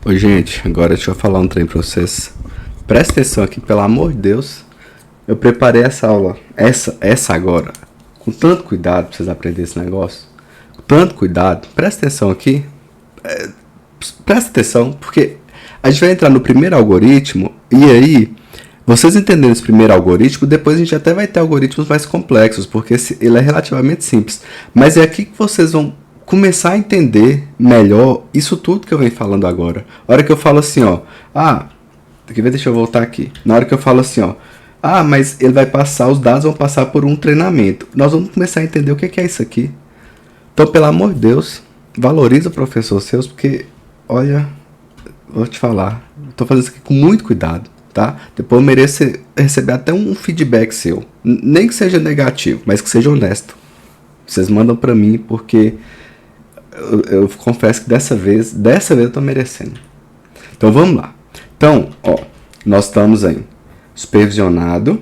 Ô, gente, agora deixa eu falar um trem pra vocês. Presta atenção aqui, pelo amor de Deus. Eu preparei essa aula, essa agora, com tanto cuidado pra vocês aprenderem esse negócio. Com tanto cuidado. Presta atenção aqui. Presta atenção, porque a gente vai entrar no primeiro algoritmo e aí, vocês entenderem esse primeiro algoritmo, depois a gente até vai ter algoritmos mais complexos, porque ele é relativamente simples. Mas é aqui que vocês vão começar a entender melhor isso tudo que eu venho falando agora. A hora que eu falo assim, ó, deixa eu voltar aqui. Na hora que eu falo assim, ó, mas ele vai passar, os dados vão passar por um treinamento. Nós vamos começar a entender o que é isso aqui. Então, pelo amor de Deus, valoriza o professor seus, porque, olha, vou te falar, estou fazendo isso aqui com muito cuidado, tá? Depois eu mereço receber até um feedback seu. Nem que seja negativo, mas que seja honesto. Vocês mandam para mim, porque eu confesso que dessa vez eu estou merecendo. Então, vamos lá. Então, ó, nós estamos em supervisionado,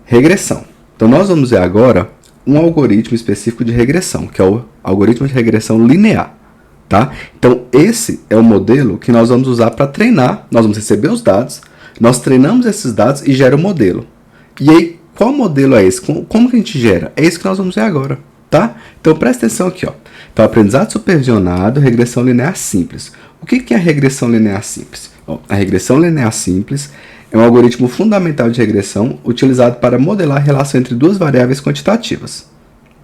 regressão. Então, nós vamos ver agora um algoritmo específico de regressão, que é o algoritmo de regressão linear, tá? Então, esse é o modelo que nós vamos usar para treinar. Nós vamos receber os dados, nós treinamos esses dados e gera o modelo. E aí, qual modelo é esse? Como que a gente gera? É isso que nós vamos ver agora, tá? Então, presta atenção aqui, ó. Então, aprendizado supervisionado, regressão linear simples. O que é a regressão linear simples? Bom, a regressão linear simples é um algoritmo fundamental de regressão utilizado para modelar a relação entre duas variáveis quantitativas,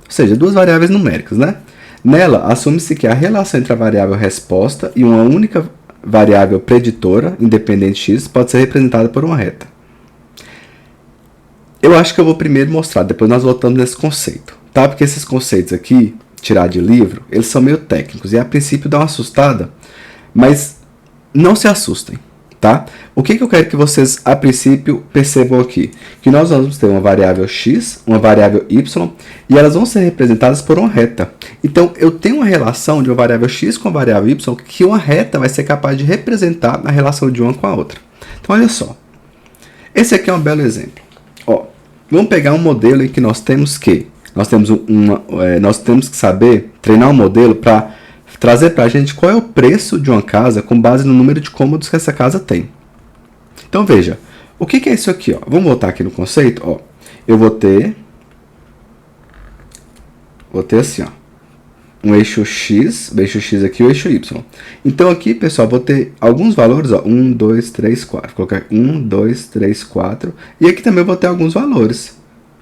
ou seja, duas variáveis numéricas, né? Nela, assume-se que a relação entre a variável resposta e uma única variável preditora, independente x, pode ser representada por uma reta. Eu acho que eu vou primeiro mostrar, depois nós voltamos nesse conceito, tá? Porque esses conceitos aqui, tirar de livro, eles são meio técnicos e a princípio dá uma assustada, mas não se assustem, tá? O que eu quero que vocês, a princípio, percebam aqui? Que nós vamos ter uma variável x, uma variável y, e elas vão ser representadas por uma reta. Então, eu tenho uma relação de uma variável x com a variável y, que uma reta vai ser capaz de representar a relação de uma com a outra. Então, olha só. Esse aqui é um belo exemplo. Ó, vamos pegar um modelo em que nós temos que saber treinar um modelo para trazer para a gente qual é o preço de uma casa com base no número de cômodos que essa casa tem. Então, veja, o que é isso aqui? Ó? Vamos voltar aqui no conceito. Ó. Eu vou ter assim, ó, um eixo x, o eixo x aqui e o eixo y. Então, aqui, pessoal, vou ter alguns valores, ó, 1, 2, 3, 4. Vou colocar 1, 2, 3, 4. E aqui também eu vou ter alguns valores.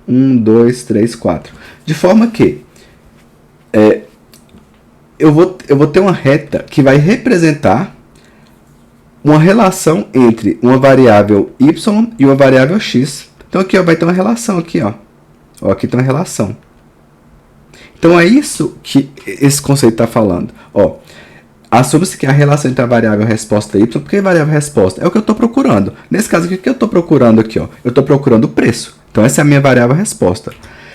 1, 2, 3, 4. De forma que eu vou ter uma reta que vai representar uma relação entre uma variável y e uma variável x. Então aqui ó, vai ter uma relação aqui, ó. Aqui tem uma relação. Então é isso que esse conceito está falando. Ó, assume-se que a relação entre a variável resposta y, porque a variável resposta é o que eu estou procurando. Nesse caso aqui, o que eu estou procurando aqui? Ó? Eu estou procurando o preço. Então essa é a minha variável resposta.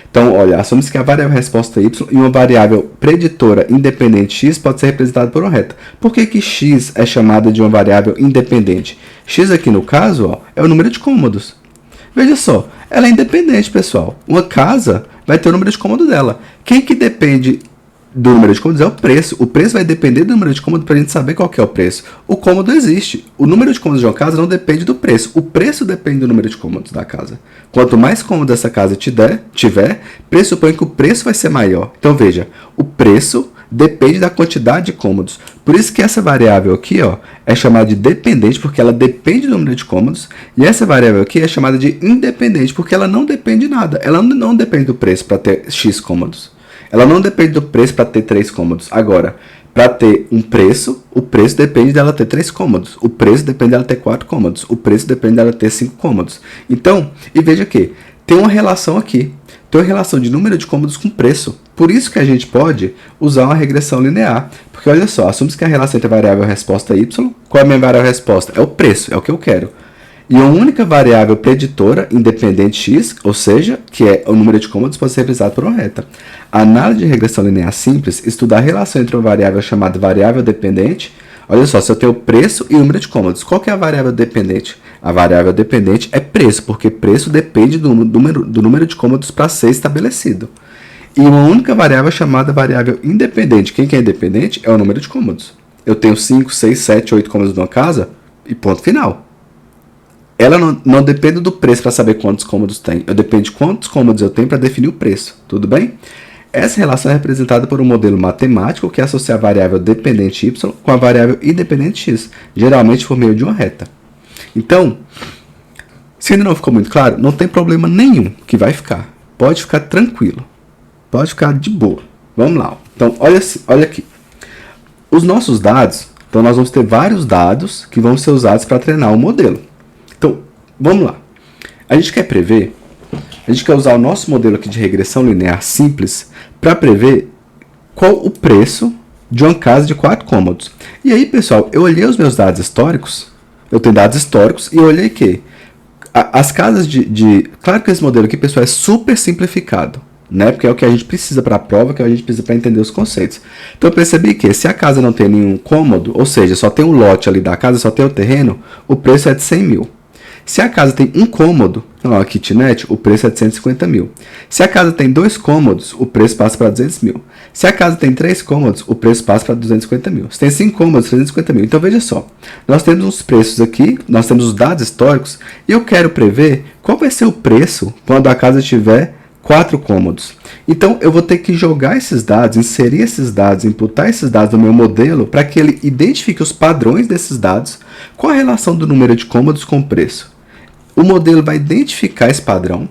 Então, olha, assume-se que a variável resposta y e uma variável preditora independente x pode ser representada por uma reta. Por que x é chamada de uma variável independente? X aqui no caso, ó, é o número de cômodos. Veja só, ela é independente, pessoal. Uma casa vai ter o número de cômodo dela. Quem que depende do número de cômodos é o preço. O preço vai depender do número de cômodos para a gente saber qual que é o preço. O cômodo existe. O número de cômodos de uma casa não depende do preço. O preço depende do número de cômodos da casa. Quanto mais cômodo essa casa tiver, pressupõe que o preço vai ser maior. Então, veja, o preço depende da quantidade de cômodos. Por isso que essa variável aqui, ó, é chamada de dependente, porque ela depende do número de cômodos. E essa variável aqui é chamada de independente, porque ela não depende de nada. Ela não depende do preço para ter x cômodos. Ela não depende do preço para ter 3 cômodos. Agora, para ter um preço, o preço depende dela ter 3 cômodos. O preço depende dela ter 4 cômodos. O preço depende dela ter 5 cômodos. Então, e veja que tem uma relação aqui. Tem uma relação de número de cômodos com preço. Por isso que a gente pode usar uma regressão linear. Porque olha só, assume-se que a relação entre a variável resposta y, qual é a minha variável resposta? É o preço, é o que eu quero. E uma única variável preditora independente x, ou seja, que é o número de cômodos, pode ser representado por uma reta. A análise de regressão linear simples estuda a relação entre uma variável chamada variável dependente. Olha só, se eu tenho o preço e o número de cômodos, qual que é a variável dependente? A variável dependente é preço, porque preço depende do número de cômodos para ser estabelecido. E uma única variável chamada variável independente. Quem que é independente é o número de cômodos. eu tenho 5, 6, 7, 8 cômodos numa casa e ponto final. Ela não depende do preço para saber quantos cômodos tem. Eu dependo de quantos cômodos eu tenho para definir o preço. Tudo bem? Essa relação é representada por um modelo matemático que associa a variável dependente y com a variável independente x, geralmente por meio de uma reta. Então, se ainda não ficou muito claro, não tem problema nenhum que vai ficar. Pode ficar tranquilo. Pode ficar de boa. Vamos lá. Então, olha aqui. Os nossos dados, então nós vamos ter vários dados que vão ser usados para treinar o modelo. Então, vamos lá. A gente quer prever, a gente quer usar o nosso modelo aqui de regressão linear simples para prever qual o preço de uma casa de 4 cômodos. E aí, pessoal, eu olhei os meus dados históricos, eu tenho dados históricos e eu olhei que as casas Claro que esse modelo aqui, pessoal, é super simplificado, né? Porque é o que a gente precisa para a prova, que a gente precisa para entender os conceitos. Então eu percebi que se a casa não tem nenhum cômodo, ou seja, só tem um lote ali da casa, só tem o terreno, o preço é de 100 mil. Se a casa tem um cômodo, a kitnet, o preço é de 150 mil. Se a casa tem 2 cômodos, o preço passa para 200 mil. Se a casa tem 3 cômodos, o preço passa para 250 mil. Se tem 5 cômodos, 350 mil. Então veja só, nós temos os preços aqui, nós temos os dados históricos, e eu quero prever qual vai ser o preço quando a casa tiver 4 cômodos. Então eu vou ter que jogar esses dados, inserir esses dados, imputar esses dados no meu modelo para que ele identifique os padrões desses dados com a relação do número de cômodos com o preço. O modelo vai identificar esse padrão,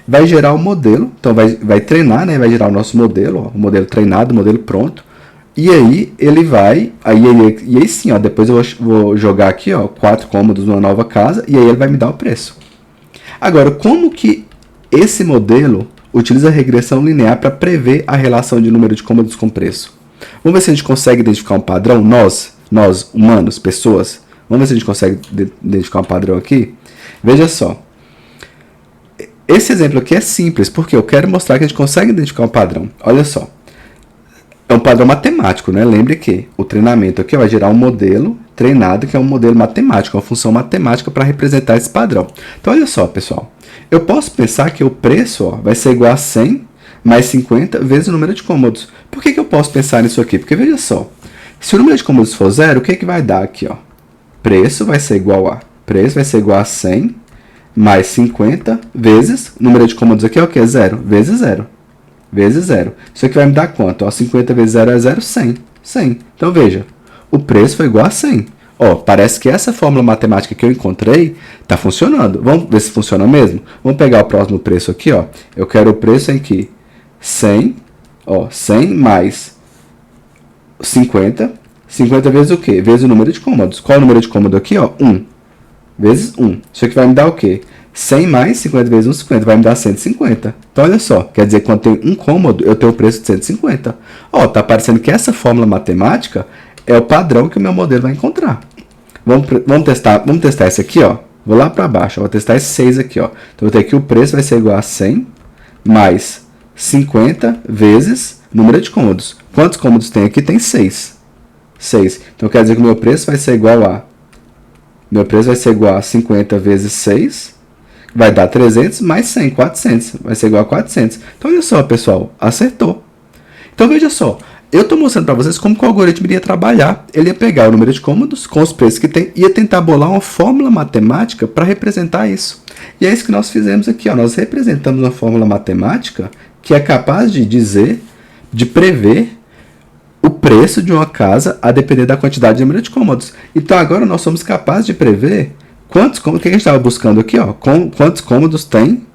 vai gerar o modelo, então vai treinar, né? Vai gerar o nosso modelo, ó, o modelo treinado, o modelo pronto. E aí ele vai, e aí sim, ó, depois eu vou jogar aqui, ó, 4 cômodos numa nova casa, e aí ele vai me dar o preço. Agora, como que esse modelo utiliza a regressão linear para prever a relação de número de cômodos com preço? Vamos ver se a gente consegue identificar um padrão, nós humanos, pessoas, vamos ver se a gente consegue identificar um padrão aqui. Veja só, esse exemplo aqui é simples, porque eu quero mostrar que a gente consegue identificar um padrão. Olha só, é um padrão matemático, né? Lembre que o treinamento aqui vai gerar um modelo treinado, que é um modelo matemático, uma função matemática para representar esse padrão. Então, olha só, pessoal, eu posso pensar que o preço, ó, vai ser igual a 100 mais 50 vezes o número de cômodos. Por que eu posso pensar nisso aqui? Porque, veja só, se o número de cômodos for 0, o que vai dar aqui? Ó? Preço vai ser igual a 100 mais 50 vezes, o número de cômodos aqui é o que? 0, vezes 0. Vezes 0. Isso aqui vai me dar quanto? Ó, 50 vezes 0 é 0, 100. 100. Então, veja, o preço foi igual a 100. Ó, parece que essa fórmula matemática que eu encontrei está funcionando. Vamos ver se funciona mesmo? Vamos pegar o próximo preço aqui, ó. Eu quero o preço em que 100, ó, 100 mais 50. 50 vezes o quê? Vezes o número de cômodos. Qual é o número de cômodo aqui, ó? 1. Vezes 1. Isso aqui vai me dar o quê? 100 mais 50 vezes 1, 50. Vai me dar 150. Então, olha só. Quer dizer que quando tem um cômodo, eu tenho o preço de 150. Ó, tá parecendo que essa fórmula matemática é o padrão que o meu modelo vai encontrar. Vamos testar esse aqui, ó. Vou lá para baixo. Ó, vou testar esse 6 aqui, ó. Então, eu vou ter que o preço vai ser igual a 100 mais 50 vezes número de cômodos. Quantos cômodos tem aqui? Tem 6. 6. Então, quer dizer que o meu preço vai ser igual a 50 vezes 6, vai dar 300, mais 100, 400. Vai ser igual a 400. Então, olha só, pessoal, acertou. Então, veja só, eu estou mostrando para vocês como que o algoritmo iria trabalhar. Ele ia pegar o número de cômodos com os preços que tem e ia tentar bolar uma fórmula matemática para representar isso. E é isso que nós fizemos aqui, ó. Nós representamos uma fórmula matemática que é capaz de dizer, de prever o preço de uma casa a depender da quantidade de número de cômodos. Então, agora nós somos capazes de prever quantos cômodos, o que a gente estava buscando aqui, ó, quantos cômodos tem,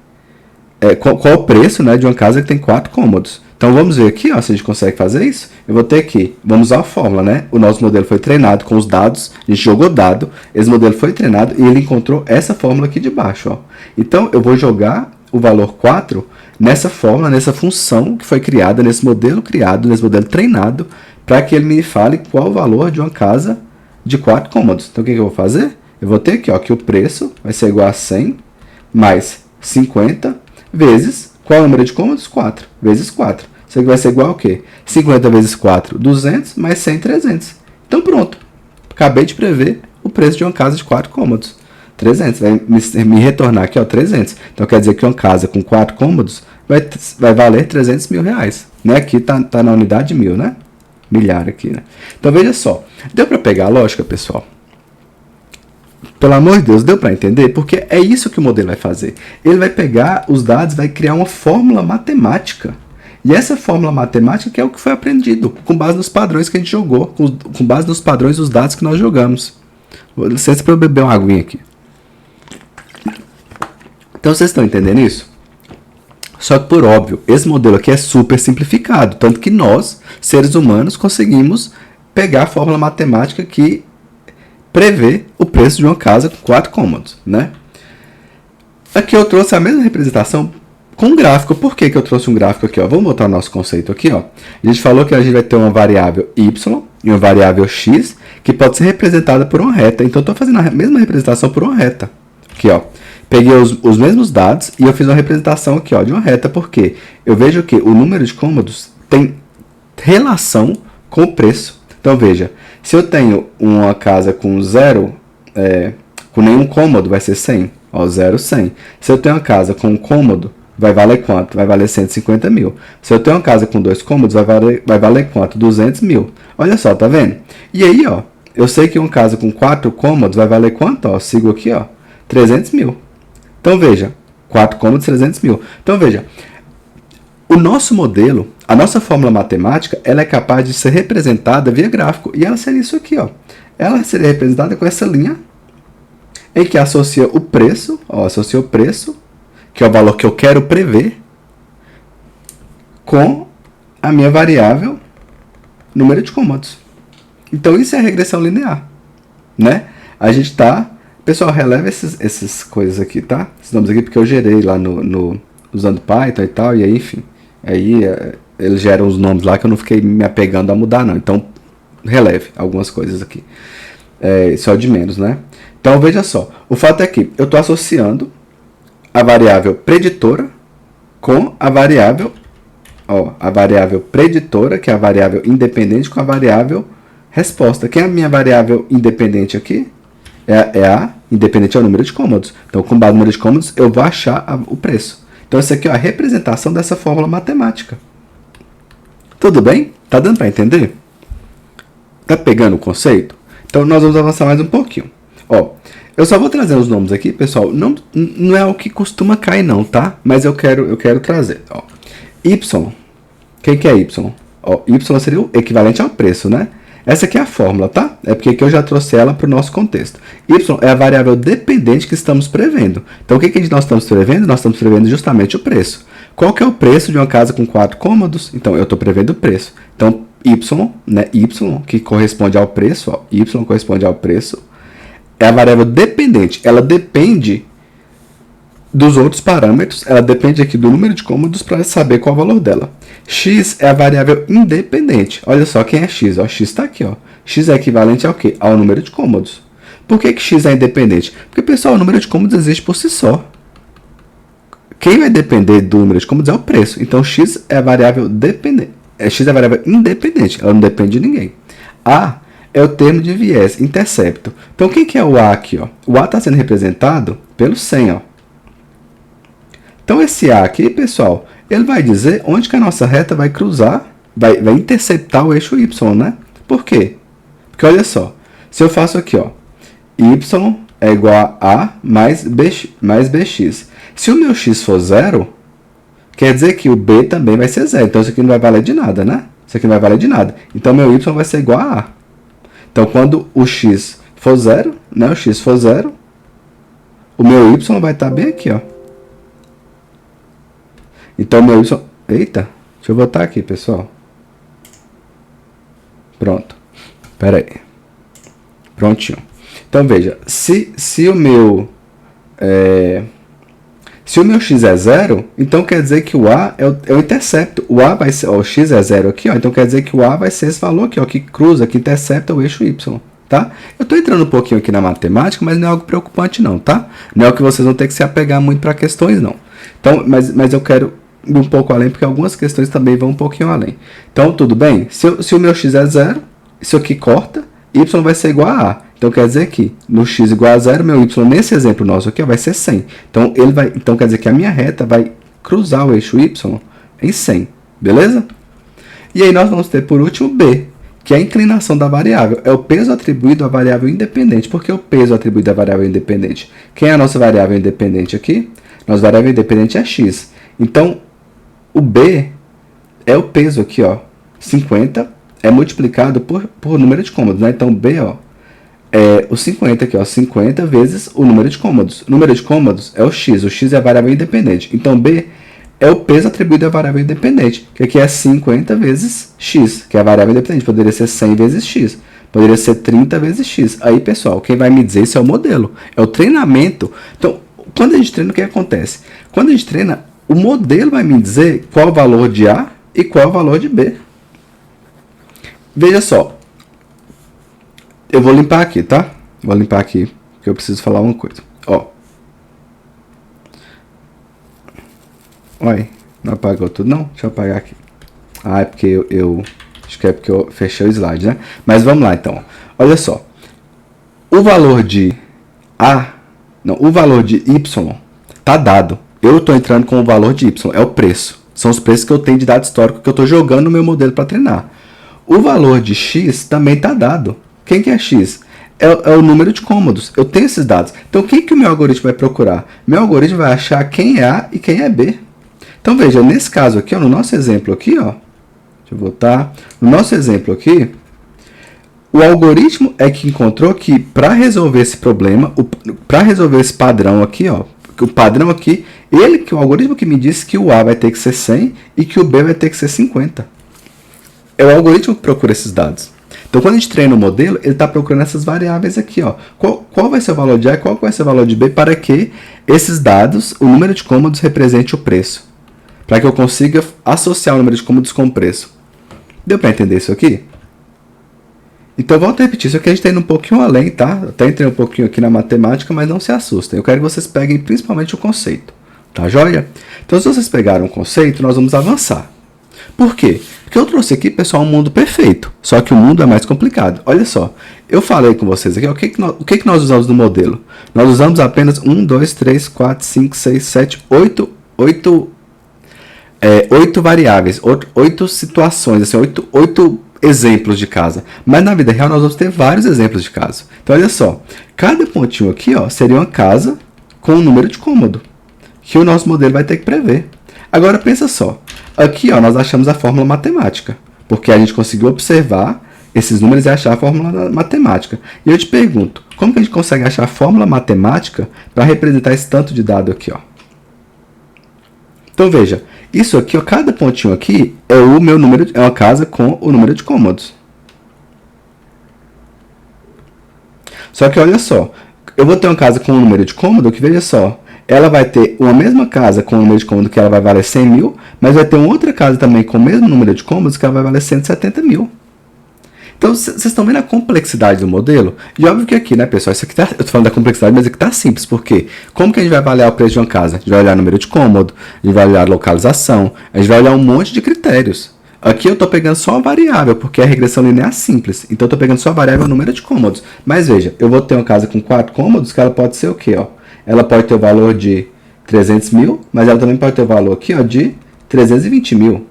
qual o preço, né, de uma casa que tem 4 cômodos. Então, vamos ver aqui, ó, se a gente consegue fazer isso. Eu vou ter que, vamos usar a fórmula, né? O nosso modelo foi treinado com os dados, a gente jogou dado, esse modelo foi treinado e ele encontrou essa fórmula aqui de baixo, ó. Então, eu vou jogar o valor 4 nessa fórmula, nessa função que foi criada, nesse modelo treinado, para que ele me fale qual o valor de uma casa de 4 cômodos. Então, o que eu vou fazer? Eu vou ter aqui, ó, que o preço vai ser igual a 100 mais 50 vezes, qual é o número de cômodos? 4, vezes 4. Isso aqui vai ser igual a quê? 50 vezes 4, 200, mais 100, 300. Então, pronto. Acabei de prever o preço de uma casa de 4 cômodos. 300, vai me retornar aqui, ó, 300. Então, quer dizer que uma casa com 4 cômodos vai valer 300 mil reais. Né? Aqui tá na unidade de mil, né? Milhar aqui, né? Então, veja só. Deu para pegar a lógica, pessoal? Pelo amor de Deus, deu para entender? Porque é isso que o modelo vai fazer. Ele vai pegar os dados, vai criar uma fórmula matemática. E essa fórmula matemática que é o que foi aprendido, com base nos padrões que a gente jogou, com base nos padrões dos dados que nós jogamos. Licença para eu beber uma aguinha aqui. Então vocês estão entendendo isso? Só que, por óbvio, esse modelo aqui é super simplificado. Tanto que nós, seres humanos, conseguimos pegar a fórmula matemática que prevê o preço de uma casa com 4 cômodos, né? Aqui eu trouxe a mesma representação com um gráfico. Por que eu trouxe um gráfico aqui? Ó? Vamos botar o nosso conceito aqui. Ó. A gente falou que a gente vai ter uma variável y e uma variável x que pode ser representada por uma reta. Então, estou fazendo a mesma representação por uma reta. Aqui, ó. Peguei os mesmos dados e eu fiz uma representação aqui, ó, de uma reta. Porque eu vejo que o número de cômodos tem relação com o preço. Então, veja. Se eu tenho uma casa com com nenhum cômodo, vai ser 100. Ó, 0, 100. Se eu tenho uma casa com um cômodo, vai valer quanto? Vai valer 150 mil. Se eu tenho uma casa com 2 cômodos, vai valer quanto? 200 mil. Olha só, tá vendo? E aí, ó, eu sei que uma casa com 4 cômodos vai valer quanto? Ó, sigo aqui, ó, 300 mil. Então, veja, 4 cômodos, 300 mil. Então, veja, o nosso modelo, a nossa fórmula matemática, ela é capaz de ser representada via gráfico. E ela seria isso aqui, ó. Ela seria representada com essa linha, em que associa o preço, ó, associa o preço, que é o valor que eu quero prever, com a minha variável número de cômodos. Então, isso é regressão linear, né? A gente tá... Pessoal, releva essas coisas aqui, tá? Esses nomes aqui, porque eu gerei lá usando Python e tal, e aí, enfim. Aí, eles geram os nomes lá que eu não fiquei me apegando a mudar, não. Então, releve algumas coisas aqui. Isso é o de menos, né? Então, veja só. O fato é que eu estou associando a variável preditora com a variável preditora, que é a variável independente, com a variável resposta. Quem é a minha variável independente aqui? A independente é o número de cômodos. Então, com base no número de cômodos, eu vou achar o preço. Então, essa aqui é a representação dessa fórmula matemática. Tudo bem? Tá dando para entender? Tá pegando o conceito? Então, nós vamos avançar mais um pouquinho. Ó, eu só vou trazer os nomes aqui, pessoal. Não é o que costuma cair, não, tá? Mas eu quero trazer. Ó, Y. Quem que é Y? Ó, Y seria o equivalente ao preço, né? Essa aqui é a fórmula, tá? É porque aqui eu já trouxe ela para o nosso contexto. Y é a variável dependente que estamos prevendo. Então, o que nós estamos prevendo? Nós estamos prevendo justamente o preço. Qual que é o preço de uma casa com 4 cômodos? Então, eu estou prevendo o preço. Então, Y, né? Y, que corresponde ao preço, ó, Y corresponde ao preço, é a variável dependente. Ela depende dos outros parâmetros, ela depende aqui do número de cômodos para saber qual é o valor dela. X é a variável independente. Olha só quem é X. Ó, X está aqui. Ó. X é equivalente ao quê? Ao número de cômodos. Por que X é independente? Porque, pessoal, o número de cômodos existe por si só. Quem vai depender do número de cômodos é o preço. Então, X é a variável dependente. X é a variável independente. Ela não depende de ninguém. A é o termo de viés, intercepto. Então, quem que é o A aqui? Ó? O A está sendo representado pelo 100. Ó. Então, esse A aqui, pessoal, ele vai dizer onde que a nossa reta vai cruzar, vai interceptar o eixo Y, né? Por quê? Porque, olha só, se eu faço aqui, ó, Y é igual a mais BX. Se o meu X for 0, quer dizer que o B também vai ser 0. Então, isso aqui não vai valer de nada, né? Isso aqui não vai valer de nada. Então, meu Y vai ser igual a A. Então, quando o X for 0, né? O X for 0, o meu Y vai estar bem aqui, ó. Então, meu Y... Eita, deixa eu botar aqui, pessoal. Pronto. Pera aí. Prontinho. Então, veja. Se o meu... Se o meu X é 0, então quer dizer que o A é o intercepto. O A vai ser... Ó, o X é 0 aqui, ó. Então, quer dizer que o A vai ser esse valor aqui, ó. Que cruza, que intercepta o eixo Y. Tá? Eu estou entrando um pouquinho aqui na matemática, mas não é algo preocupante, não, tá? Não é o que vocês vão ter que se apegar muito para questões, não. Então, mas eu quero... um pouco além, porque algumas questões também vão um pouquinho além. Então, tudo bem? Se o meu X é 0, isso aqui corta, Y vai ser igual a A. Então, quer dizer que no X igual a 0, meu Y, nesse exemplo nosso aqui, ó, vai ser 100. Então, quer dizer que a minha reta vai cruzar o eixo Y em 100. Beleza? E aí, nós vamos ter, por último, B, que é a inclinação da variável. É o peso atribuído à variável independente. Por que o peso atribuído à variável independente? Quem é a nossa variável independente aqui? Nossa variável independente é x. Então, o B é o peso aqui, ó. 50 é multiplicado por número de cômodos, né? Então, B, ó, é o 50 aqui, ó. 50 vezes o número de cômodos. O número de cômodos é o x. O x é a variável independente. Então, B é o peso atribuído à variável independente, que aqui é 50 vezes x, que é a variável independente. Poderia ser 100 vezes x, poderia ser 30 vezes x. Aí, pessoal, quem vai me dizer isso é o modelo, é o treinamento. Então, quando a gente treina, o que acontece? Quando a gente treina, o modelo vai me dizer qual o valor de A e qual o valor de B. Veja só, eu vou limpar aqui, tá? Vou limpar aqui, porque eu preciso falar uma coisa. Ó. Olha, não apagou tudo não? Deixa eu apagar aqui. Ah, é porque eu acho que é porque eu fechei o slide, né? Mas vamos lá então. Olha só. O valor de A, não, o valor de Y tá dado. Eu estou entrando com o valor de Y, é o preço. São os preços que eu tenho de dado histórico que eu estou jogando no meu modelo para treinar. O valor de X também tá dado. Quem que é X? É o número de cômodos. Eu tenho esses dados. Então, quem que o meu algoritmo vai procurar? Meu algoritmo vai achar quem é A e quem é B. Então, veja, nesse caso aqui, ó, no nosso exemplo aqui, ó, deixa eu voltar. No nosso exemplo aqui, o algoritmo é que encontrou que para resolver esse problema, para resolver esse padrão aqui, ó, o padrão aqui, o algoritmo que me disse que o A vai ter que ser 100 e que o B vai ter que ser 50. É o algoritmo que procura esses dados. Então, quando a gente treina o modelo, ele está procurando essas variáveis aqui, ó. Qual vai ser o valor de A e qual vai ser o valor de B para que esses dados, o número de cômodos, represente o preço. Para que eu consiga associar o número de cômodos com o preço. Deu para entender isso aqui? Então, volto a repetir, isso aqui a gente está indo um pouquinho além, tá? Até entrei um pouquinho aqui na matemática, mas não se assustem. Eu quero que vocês peguem principalmente o conceito, tá joia? Então, se vocês pegaram o conceito, nós vamos avançar. Por quê? Porque eu trouxe aqui, pessoal, um mundo perfeito. Só que o mundo é mais complicado. Olha só, eu falei com vocês aqui, ó, o que nós usamos no modelo? Nós usamos apenas 1, 2, 3, 4, 5, 6, 7, 8 variáveis, 8 situações, assim, 8 exemplos de casa. Mas na vida real nós vamos ter vários exemplos de casa. Então olha só, cada pontinho aqui, ó, seria uma casa com um número de cômodo, que o nosso modelo vai ter que prever. Agora pensa só, aqui, ó, nós achamos a fórmula matemática, porque a gente conseguiu observar esses números e achar a fórmula matemática. E eu te pergunto, como que a gente consegue achar a fórmula matemática para representar esse tanto de dado aqui, ó? Então veja, isso aqui, ó, cada pontinho aqui é o meu número, é uma casa com o número de cômodos. Só que olha só, eu vou ter uma casa com um número de cômodo que, veja só, ela vai ter uma mesma casa com o número de cômodo que ela vai valer 100 mil, mas vai ter uma outra casa também com o mesmo número de cômodos que ela vai valer 170 mil. Então, vocês estão vendo a complexidade do modelo? E óbvio que aqui, né, pessoal, isso aqui tá, eu estou falando da complexidade, mas aqui está simples. Por quê? Como que a gente vai avaliar o preço de uma casa? A gente vai olhar o número de cômodo, a gente vai olhar a localização, a gente vai olhar um monte de critérios. Aqui eu estou pegando só a variável, porque é a regressão linear simples. Então, eu estou pegando só a variável, o número de cômodos. Mas veja, eu vou ter uma casa com 4 cômodos, que ela pode ser o quê, ó? Ela pode ter o valor de 300 mil, mas ela também pode ter o valor aqui, ó, de 320 mil.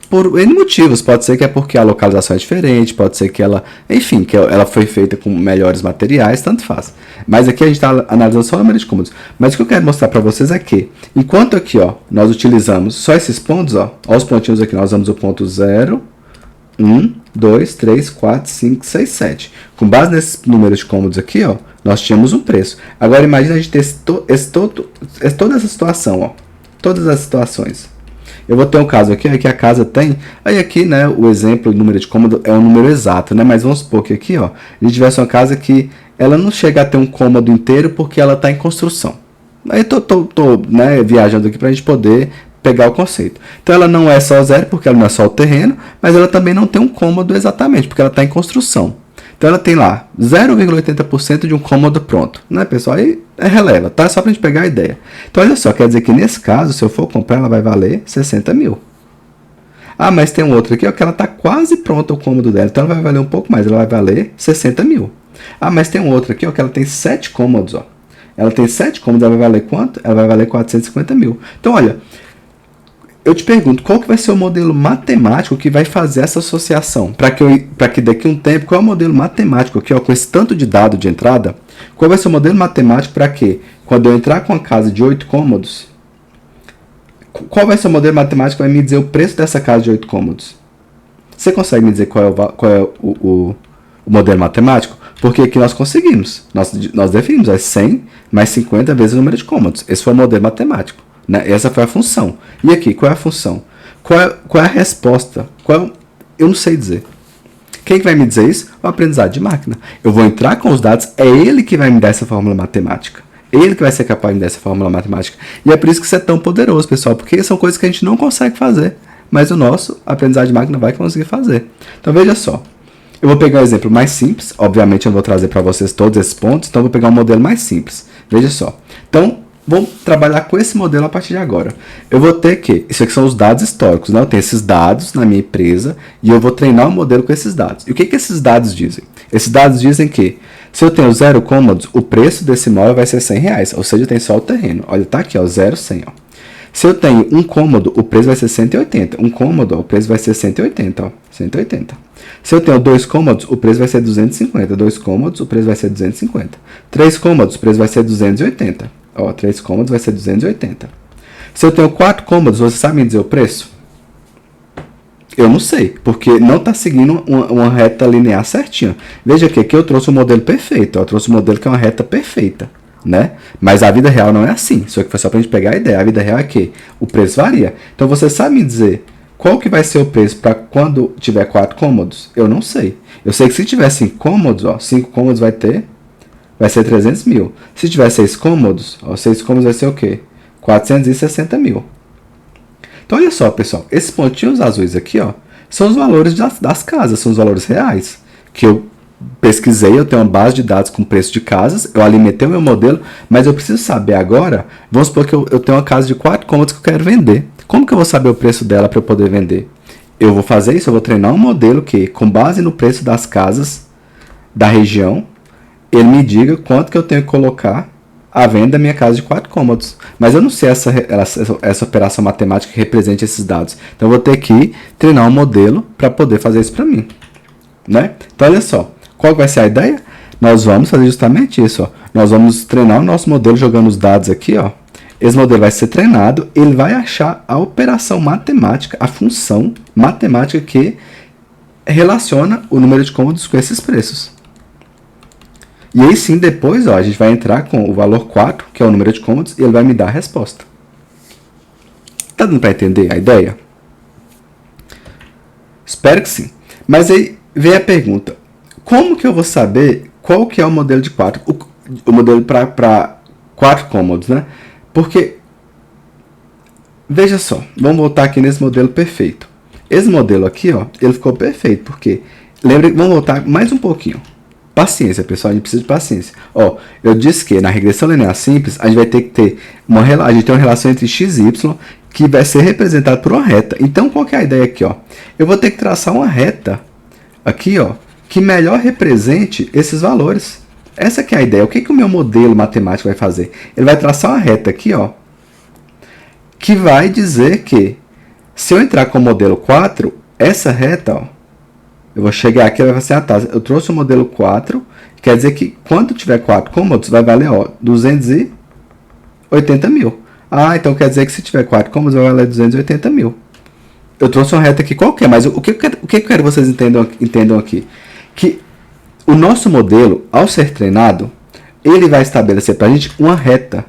Por N motivos, pode ser que é porque a localização é diferente, pode ser que ela, enfim, que ela foi feita com melhores materiais, tanto faz. Mas aqui a gente está analisando só o número de cômodos. Mas o que eu quero mostrar para vocês é que, enquanto aqui, ó, nós utilizamos só esses pontos, ó os pontinhos aqui, nós usamos o ponto 0, 1, 2, 3, 4, 5, 6, 7. Com base nesses números de cômodos aqui, ó, nós tínhamos um preço. Agora imagina a gente ter toda essa situação, ó, todas as situações. Eu vou ter um caso aqui, que a casa tem, aí aqui, né, o exemplo, o número de cômodo é um número exato, né, mas vamos supor que aqui, ó, a gente tivesse uma casa que ela não chega a ter um cômodo inteiro porque ela está em construção. Aí eu tô né, viajando aqui para a gente poder pegar o conceito. Então ela não é só zero, porque ela não é só o terreno, mas ela também não tem um cômodo exatamente, porque ela está em construção. Então ela tem lá 0,80% de um cômodo pronto, né, pessoal? Aí releva, tá? Só para a gente pegar a ideia. Então olha só, quer dizer que nesse caso, se eu for comprar, ela vai valer 60 mil. Ah, mas tem um outro aqui, ó, que ela está quase pronta o cômodo dela, então ela vai valer um pouco mais, ela vai valer 60 mil. Ah, mas tem um outro aqui, ó, que ela tem 7 cômodos, ó. Ela tem 7 cômodos, ela vai valer quanto? Ela vai valer 450 mil. Então olha, eu te pergunto, qual que vai ser o modelo matemático que vai fazer essa associação? Para que daqui a um tempo, qual é o modelo matemático aqui, ó, com esse tanto de dado de entrada, qual vai ser o modelo matemático para que, quando eu entrar com uma casa de 8 cômodos, qual vai ser o modelo matemático que vai me dizer o preço dessa casa de 8 cômodos? Você consegue me dizer qual é o modelo matemático? Porque aqui nós conseguimos, nós definimos, é 100 mais 50 vezes o número de cômodos. Esse foi o modelo matemático. Né? Essa foi a função. E aqui, qual é a função? Qual é a resposta? Eu não sei dizer. Quem que vai me dizer isso? O aprendizado de máquina. Eu vou entrar com os dados, é ele que vai me dar essa fórmula matemática. Ele que vai ser capaz de me dar essa fórmula matemática. E é por isso que isso é tão poderoso, pessoal, porque são coisas que a gente não consegue fazer, mas o nosso aprendizado de máquina vai conseguir fazer. Então veja só. Eu vou pegar um exemplo mais simples. Obviamente eu não vou trazer para vocês todos esses pontos, então eu vou pegar um modelo mais simples. Veja só. Então, vou trabalhar com esse modelo a partir de agora. Eu vou ter que, isso aqui são os dados históricos, né? Eu tenho esses dados na minha empresa e eu vou treinar um modelo com esses dados. E o que esses dados dizem? Esses dados dizem que, se eu tenho 0 cômodos, o preço desse imóvel vai ser R$100, ou seja, tem só o terreno. Olha, tá aqui, ó, 0, 100, ó. Se eu tenho um cômodo, o preço vai ser 180. Um cômodo, ó, o preço vai ser 180, ó, 180. Se eu tenho 2 cômodos, o preço vai ser 250. 2 cômodos, o preço vai ser 250. 3 cômodos, o preço vai ser 280. Ó, 3 cômodos vai ser 280. Se eu tenho 4 cômodos, você sabe me dizer o preço? Eu não sei, porque não está seguindo uma reta linear certinha. Veja aqui eu trouxe um modelo perfeito. Ó, eu trouxe um modelo que é uma reta perfeita, né? Mas a vida real não é assim. Isso aqui foi só para a gente pegar a ideia. A vida real é que o preço varia. Então você sabe me dizer qual que vai ser o preço para quando tiver 4 cômodos? Eu não sei. Eu sei que se tiver 5 cômodos, ó, 5 cômodos vai ser 300 mil. Se tiver 6 cômodos, ó, 6 cômodos vai ser o quê? 460 mil. Então, olha só, pessoal. Esses pontinhos azuis aqui, ó, são os valores das casas, são os valores reais. Que eu pesquisei, eu tenho uma base de dados com preço de casas, eu alimentei o meu modelo, mas eu preciso saber agora, vamos supor que eu tenho uma casa de 4 cômodos que eu quero vender. Como que eu vou saber o preço dela para eu poder vender? Eu vou fazer isso, eu vou treinar um modelo que, com base no preço das casas da região, ele me diga quanto que eu tenho que colocar à venda da minha casa de 4 cômodos. Mas eu não sei essa operação matemática que represente esses dados. Então eu vou ter que treinar um modelo para poder fazer isso para mim. Né? Então olha só, qual vai ser a ideia? Nós vamos fazer justamente isso. Ó. Nós vamos treinar o nosso modelo jogando os dados aqui. Ó. Esse modelo vai ser treinado, ele vai achar a operação matemática, a função matemática que relaciona o número de cômodos com esses preços. E aí sim, depois, ó, a gente vai entrar com o valor 4, que é o número de cômodos, e ele vai me dar a resposta. Tá dando para entender a ideia? Espero que sim. Mas aí vem a pergunta, como que eu vou saber qual que é o modelo de 4? O modelo para 4 cômodos, né? Porque, veja só, vamos voltar aqui nesse modelo perfeito. Esse modelo aqui, ó, ele ficou perfeito, porque, vamos voltar mais um pouquinho. Paciência, pessoal, a gente precisa de paciência. Ó, eu disse que na regressão linear simples, a gente vai ter que ter uma relação entre x e y que vai ser representada por uma reta. Então, qual que é a ideia aqui, ó? Eu vou ter que traçar uma reta aqui, ó, que melhor represente esses valores. Essa que é a ideia. O que o meu modelo matemático vai fazer? Ele vai traçar uma reta aqui, ó, que vai dizer que se eu entrar com o modelo 4, essa reta, ó, eu vou chegar aqui e vai ser, tá, eu trouxe o modelo 4, quer dizer que quando tiver 4 cômodos, vai valer, ó, 280 mil. Ah, então quer dizer que se tiver 4 cômodos, vai valer 280 mil. Eu trouxe uma reta aqui qualquer, mas o que eu quero que vocês entendam aqui? Que o nosso modelo, ao ser treinado, ele vai estabelecer para a gente uma reta,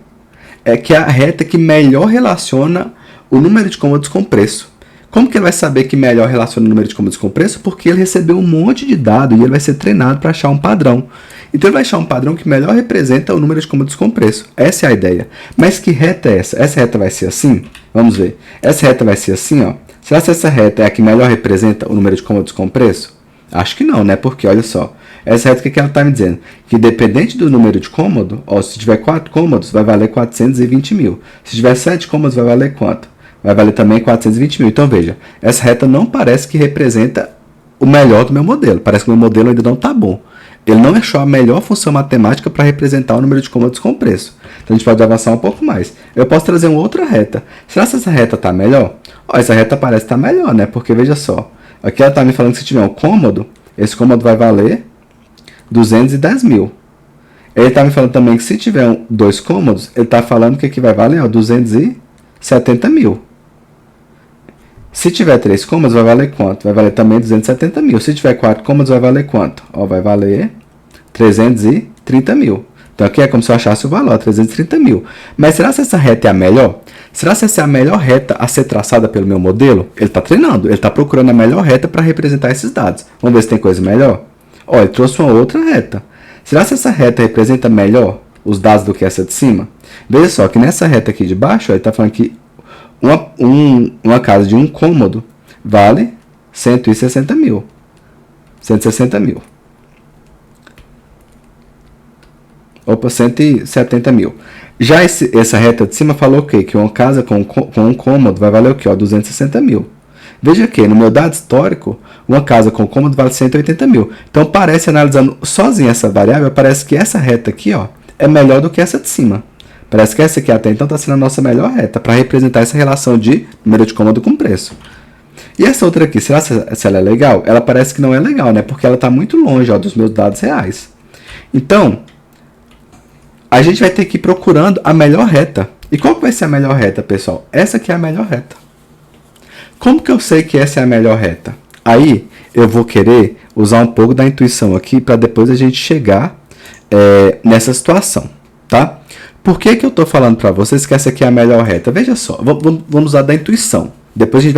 que é a reta que melhor relaciona o número de cômodos com o preço. Como que ele vai saber que melhor relaciona o número de cômodos com o preço? Porque ele recebeu um monte de dados e ele vai ser treinado para achar um padrão. Então ele vai achar um padrão que melhor representa o número de cômodos com preço. Essa é a ideia. Mas que reta é essa? Essa reta vai ser assim? Vamos ver. Essa reta vai ser assim, ó. Será que essa reta é a que melhor representa o número de cômodos com preço? Acho que não, né? Porque, olha só, essa reta, o que ela está me dizendo? Que dependente do número de cômodo, ó, se tiver 4 cômodos, vai valer 420 mil. Se tiver 7 cômodos, vai valer quanto? Vai valer também 420 mil. Então, veja, essa reta não parece que representa o melhor do meu modelo. Parece que o meu modelo ainda não está bom. Ele não achou a melhor função matemática para representar o número de cômodos com preço. Então, Então a gente pode avançar um pouco mais. Eu posso trazer uma outra reta. Será que essa reta está melhor? Ó, essa reta parece estar melhor, né? Porque veja só. Aqui ela está me falando que se tiver um cômodo, esse cômodo vai valer 210 mil. Ele está me falando também que se tiver dois cômodos, ele está falando que aqui vai valer 270 mil. Se tiver 3 cômodos, vai valer quanto? Vai valer também 270 mil. Se tiver 4 cômodos, vai valer quanto? Ó, vai valer 330 mil. Então aqui é como se eu achasse o valor, 330 mil. Mas será que essa reta é a melhor? Será que essa é a melhor reta a ser traçada pelo meu modelo? Ele está treinando, ele está procurando a melhor reta para representar esses dados. Vamos ver se tem coisa melhor? Ó, ele trouxe uma outra reta. Será que essa reta representa melhor os dados do que essa de cima? Veja só que nessa reta aqui de baixo, ó, ele está falando que uma casa de um cômodo vale 160 mil. 160 mil. Opa, 170 mil. Já essa reta de cima falou o quê? Que uma casa com um cômodo vai valer o quê? Ó, 260 mil. Veja que no meu dado histórico, uma casa com cômodo vale 180 mil. Então parece, analisando sozinho essa variável, parece que essa reta aqui, ó, é melhor do que essa de cima. Parece que essa aqui até então está sendo a nossa melhor reta para representar essa relação de número de cômodo com preço. E essa outra aqui, será se ela é legal? Ela parece que não é legal, né? Porque ela está muito longe, ó, dos meus dados reais. Então, a gente vai ter que ir procurando a melhor reta. E qual que vai ser a melhor reta, pessoal? Essa aqui é a melhor reta. Como que eu sei que essa é a melhor reta? Aí, eu vou querer usar um pouco da intuição aqui para depois a gente chegar nessa situação, tá? Por que que eu estou falando para vocês que essa aqui é a melhor reta? Veja só, vamos usar da intuição. Depois eu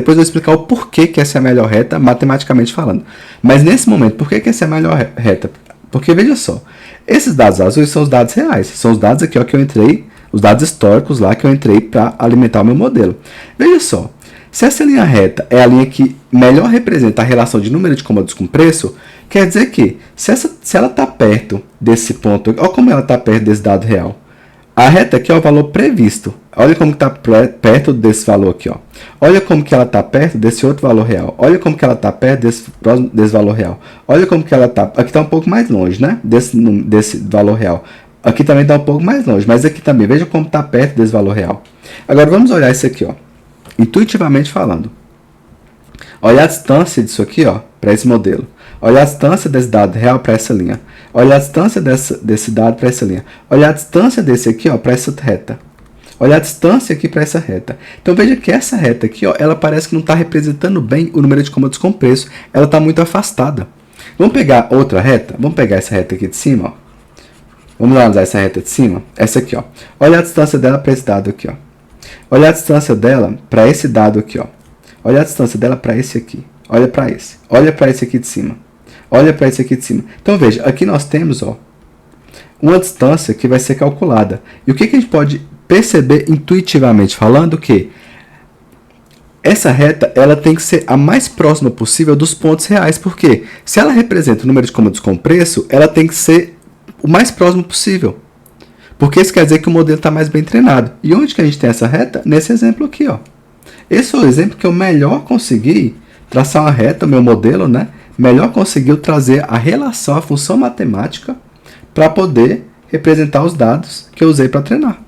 vou explicar o porquê que essa é a melhor reta, matematicamente falando. Mas nesse momento, por que que essa é a melhor reta? Porque veja só, esses dados azuis são os dados reais. São os dados aqui, ó, que eu entrei, os dados históricos lá que eu entrei para alimentar o meu modelo. Veja só, se essa linha reta é a linha que melhor representa a relação de número de cômodos com preço, quer dizer que se ela está perto desse ponto, olha como ela está perto desse dado real. A reta aqui é o valor previsto. Olha como está perto desse valor aqui. Ó. Olha como que ela está perto desse outro valor real. Olha como que ela está perto desse valor real. Olha como que ela está... Aqui está um pouco mais longe, né? Desse valor real. Aqui também está um pouco mais longe, mas aqui também. Veja como está perto desse valor real. Agora vamos olhar isso aqui, ó. Intuitivamente falando. Olha a distância disso aqui, ó, para esse modelo. Olha a distância desse dado real para essa linha. Olha a distância desse dado para essa linha. Olha a distância desse aqui, ó, para essa reta. Olha a distância aqui para essa reta. Então veja que essa reta aqui, ó, ela parece que não está representando bem o número de cômodos com preço. Ela está muito afastada. Vamos pegar outra reta? Vamos pegar essa reta aqui de cima, ó. Vamos analisar essa reta de cima? Essa aqui, ó. Olha a distância dela para esse dado aqui, ó. Olha a distância dela para esse dado aqui, ó. Olha a distância dela para esse aqui. Olha para esse. Olha para esse aqui de cima. Olha para esse aqui de cima. Então veja, aqui nós temos, ó, uma distância que vai ser calculada. E o que a gente pode perceber intuitivamente falando? Que essa reta ela tem que ser a mais próxima possível dos pontos reais. Porque se ela representa o número de cômodos com preço, ela tem que ser o mais próximo possível. Porque isso quer dizer que o modelo está mais bem treinado. E onde que a gente tem essa reta? Nesse exemplo aqui, ó. Esse é o exemplo que eu melhor consegui traçar uma reta, o meu modelo, né? Melhor conseguiu trazer a relação, a função matemática para poder representar os dados que eu usei para treinar.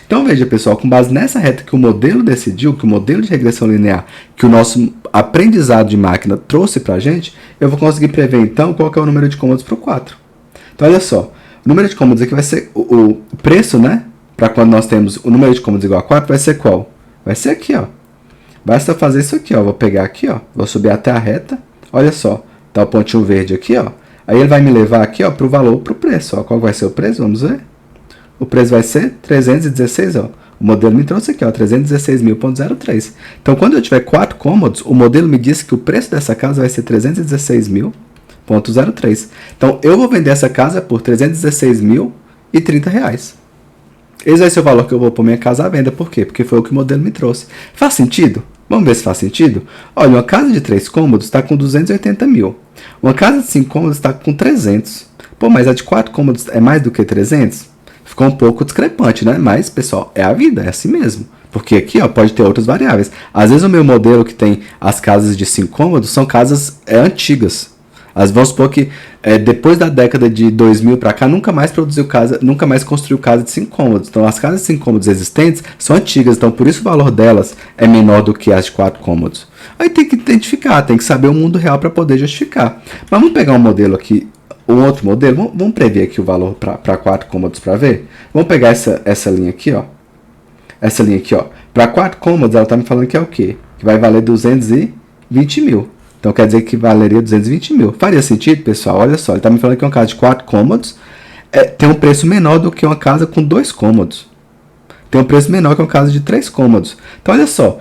Então veja, pessoal, com base nessa reta que o modelo decidiu, que o modelo de regressão linear, que o nosso aprendizado de máquina trouxe para a gente, eu vou conseguir prever então qual que é o número de cômodos para o 4. Então olha só, o número de cômodos aqui vai ser o preço, né? Para quando nós temos o número de cômodos igual a 4, vai ser qual? Vai ser aqui, ó. Basta fazer isso aqui, ó. Vou pegar aqui, ó. Vou subir até a reta. Olha só. Tá o pontinho verde aqui, ó. Aí ele vai me levar aqui, ó, para o valor, para o preço, ó. Qual vai ser o preço? Vamos ver. O preço vai ser 316, ó. O modelo me trouxe aqui, ó, 316.003. Então, quando eu tiver 4 cômodos, o modelo me disse que o preço dessa casa vai ser 316.003. Então, eu vou vender essa casa por R$316.030. Esse vai ser o valor que eu vou pôr minha casa à venda. Por quê? Porque foi o que o modelo me trouxe. Faz sentido? Vamos ver se faz sentido? Olha, uma casa de 3 cômodos está com 280 mil. Uma casa de 5 cômodos está com 300. Pô, mas a de 4 cômodos é mais do que 300? Ficou um pouco discrepante, né? Mas, pessoal, é a vida, é assim mesmo. Porque aqui, ó, pode ter outras variáveis. Às vezes o meu modelo que tem as casas de 5 cômodos são casas antigas. Vamos supor que depois da década de 2000 para cá, nunca mais construiu casa de 5 cômodos. Então, as casas de 5 cômodos existentes são antigas, então por isso o valor delas é menor do que as de 4 cômodos. Aí tem que identificar, tem que saber o mundo real para poder justificar. Mas vamos pegar um modelo aqui, um outro modelo, vamos prever aqui o valor para 4 cômodos para ver? Vamos pegar essa linha aqui, ó. Essa linha aqui, ó. Para 4 cômodos, ela está me falando que é o quê? Que vai valer 220 mil. Então quer dizer que valeria 220 mil. Faria sentido, pessoal? Olha só, ele está me falando que uma casa de 4 cômodos tem um preço menor do que uma casa com 2 cômodos. Tem um preço menor que uma casa de 3 cômodos. Então olha só,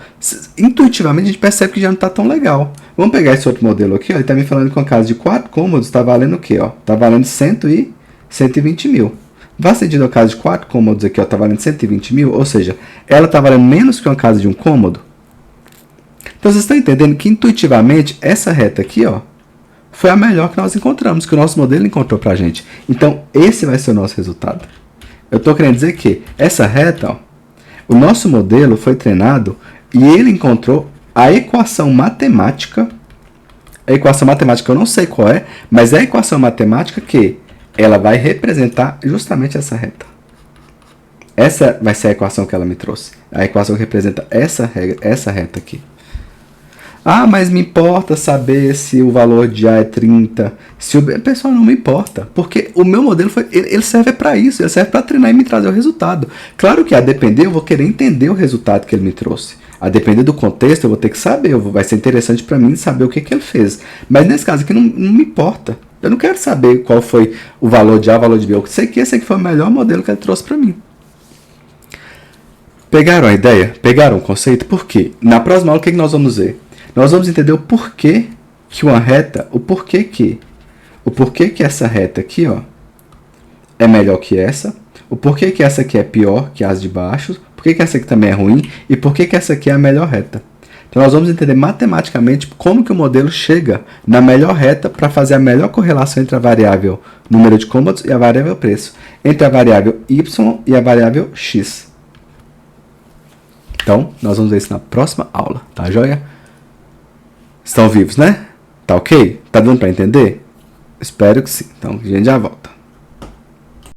intuitivamente a gente percebe que já não está tão legal. Vamos pegar esse outro modelo aqui, ó. Ele está me falando que uma casa de 4 cômodos está valendo o quê? Está valendo 120 mil. Vai sentido uma casa de 4 cômodos aqui, ó, está valendo 120 mil, ou seja, ela está valendo menos que uma casa de 1 cômodo. Então vocês estão entendendo que intuitivamente essa reta aqui, ó, foi a melhor que nós encontramos, que o nosso modelo encontrou pra gente. Então esse vai ser o nosso resultado. Eu estou querendo dizer que essa reta, ó, o nosso modelo foi treinado e ele encontrou a equação matemática. A equação matemática eu não sei qual é, mas é a equação matemática que ela vai representar justamente essa reta. Essa vai ser a equação que ela me trouxe. A equação que representa essa reta aqui. Ah, mas me importa saber se o valor de A é 30. Pessoal, não me importa. Porque o meu modelo ele serve para isso. Ele serve para treinar e me trazer o resultado. Claro que a depender, eu vou querer entender o resultado que ele me trouxe. A depender do contexto, eu vou ter que saber. Vai ser interessante para mim saber o que ele fez. Mas nesse caso aqui, não me importa. Eu não quero saber qual foi o valor de A, o valor de B. Eu sei que esse aqui foi o melhor modelo que ele trouxe para mim. Pegaram a ideia? Pegaram o conceito? Por quê? Na próxima aula, o que nós vamos ver? Nós vamos entender o porquê que uma reta, o porquê que essa reta aqui, ó, é melhor que essa, o porquê que essa aqui é pior que as de baixo, porquê que essa aqui também é ruim e porquê que essa aqui é a melhor reta. Então nós vamos entender matematicamente como que o modelo chega na melhor reta para fazer a melhor correlação entre a variável número de cômodos e a variável preço, entre a variável y e a variável x. Então, nós vamos ver isso na próxima aula, tá joia? Estão vivos, né? Tá ok? Tá dando para entender? Espero que sim. Então, a gente já volta.